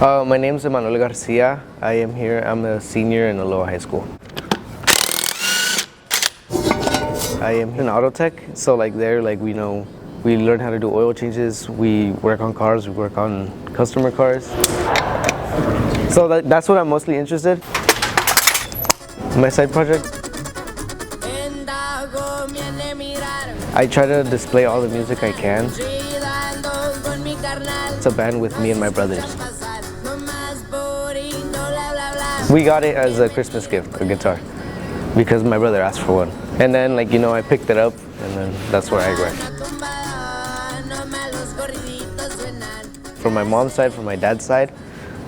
My name is Emanuel Garcia. I'm a senior in Aloha High School. I am in auto tech, so we learn how to do oil changes, we work on cars, we work on customer cars. So that's what I'm mostly interested in. My side project, I try to display all the music I can. It's a band with me and my brothers. We got it as a Christmas gift, a guitar, because my brother asked for one. And then I picked it up, and then that's where I went. From my mom's side, from my dad's side,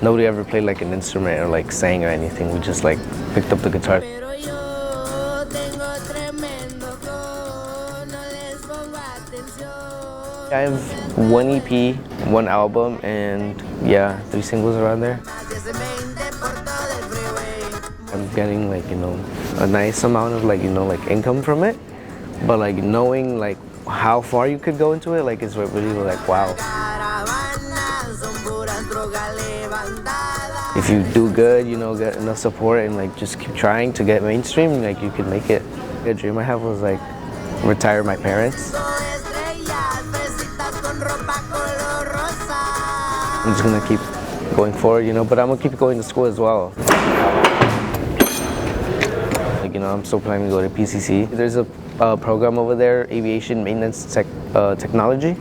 nobody ever played an instrument or sang or anything. We just picked up the guitar. I have one EP, one album, and 3 singles around there. I'm getting a nice amount of income from it, but knowing how far you could go into it is really wow. If you do good, get enough support and just keep trying to get mainstream, you can make it. A dream I have was retire my parents. I'm just gonna keep going forward, but I'm gonna keep going to school as well. I'm still planning to go to PCC. There's a program over there, aviation maintenance technology.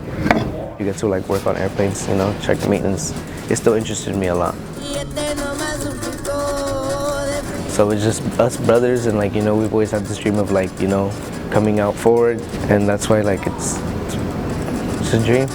You get to work on airplanes, check the maintenance. It still interested me a lot. So it's just us brothers, and we've always had this dream of coming out forward, and that's why it's a dream.